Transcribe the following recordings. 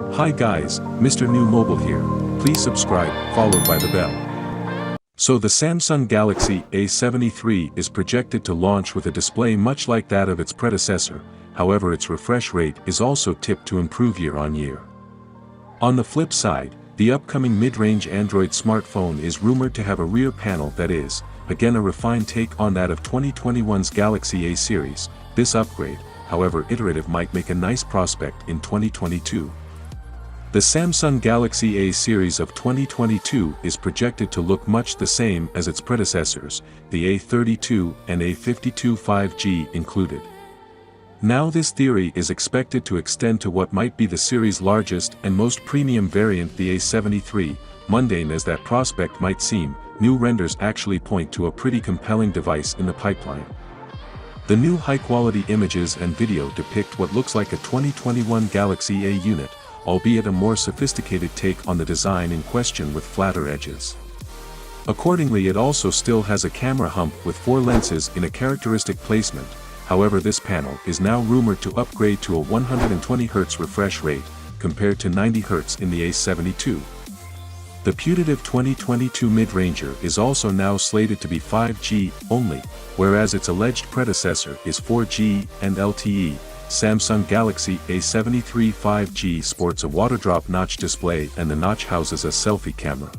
Hi guys, Mrnewmobile here. Please subscribe, followed by the bell. So the Samsung Galaxy A73 is projected to launch with a display much like that of its predecessor, however its refresh rate is also tipped to improve year on year. On the flip side, the upcoming mid-range Android smartphone is rumored to have a rear panel that is, again a refined take on that of 2021's Galaxy A series. This upgrade, however iterative, might make a nice prospect in 2022. The Samsung Galaxy A series of 2022 is projected to look much the same as its predecessors, the A32 and A52 5G included. Now this theory is expected to extend to what might be the series' largest and most premium variant, the A73. Mundane as that prospect might seem, new renders actually point to a pretty compelling device in the pipeline. The new high-quality images and video depict what looks like a 2021 Galaxy A unit, albeit a more sophisticated take on the design in question with flatter edges. Accordingly, it also still has a camera hump with 4 lenses in a characteristic placement. However, this panel is now rumored to upgrade to a 120Hz refresh rate, compared to 90Hz in the A72. The putative 2022 mid-ranger is also now slated to be 5G only, whereas its alleged predecessor is 4G and LTE. Samsung Galaxy A73 5G sports a waterdrop notch display, and the notch houses a selfie camera.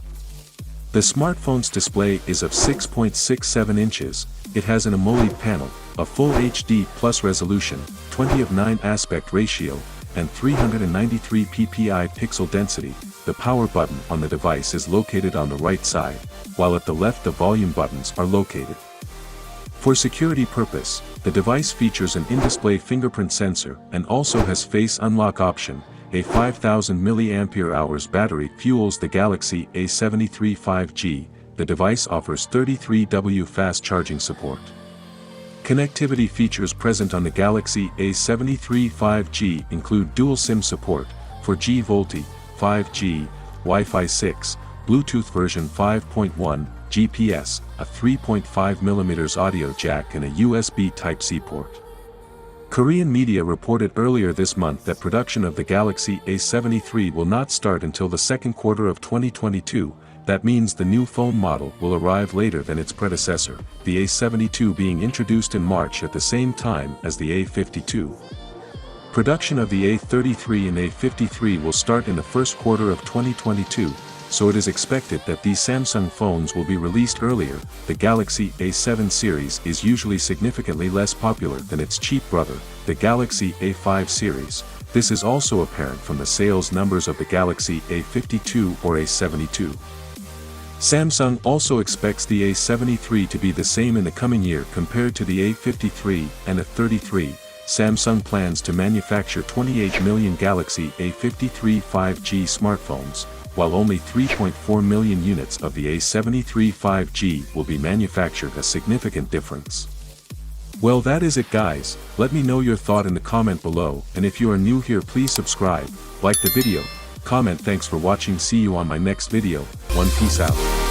The smartphone's display is of 6.67 inches, it has an AMOLED panel, a full HD plus resolution, 20:9 aspect ratio, and 393 ppi pixel density. The power button on the device is located on the right side, while at the left the volume buttons are located. For security purpose, the device features an in-display fingerprint sensor and also has face unlock option. A 5000 mAh battery fuels the Galaxy A73 5G. The device offers 33W fast charging support. Connectivity features present on the Galaxy A73 5G include dual SIM support, 4G VoLTE, 5G, Wi-Fi 6, Bluetooth version 5.1, GPS, a 3.5mm audio jack and a USB Type-C port. Korean media reported earlier this month that production of the Galaxy A73 will not start until the second quarter of 2022. That means the new phone model will arrive later than its predecessor, the A72 being introduced in March at the same time as the A52. Production of the A33 and A53 will start in the first quarter of 2022, so it is expected that these Samsung phones will be released earlier. The Galaxy A7 series is usually significantly less popular than its cheap brother, the Galaxy A5 series. This is also apparent from the sales numbers of the Galaxy A52 or A72. Samsung also expects the A73 to be the same in the coming year compared to the A53 and A33. Samsung plans to manufacture 28 million Galaxy A53 5G smartphones, while only 3.4 million units of the A73 5G will be manufactured, a significant difference. Well, that is it guys. Let me know your thought in the comment below, and if you are new here, please subscribe, like the video, comment. Thanks for watching. See you on my next video. Peace out.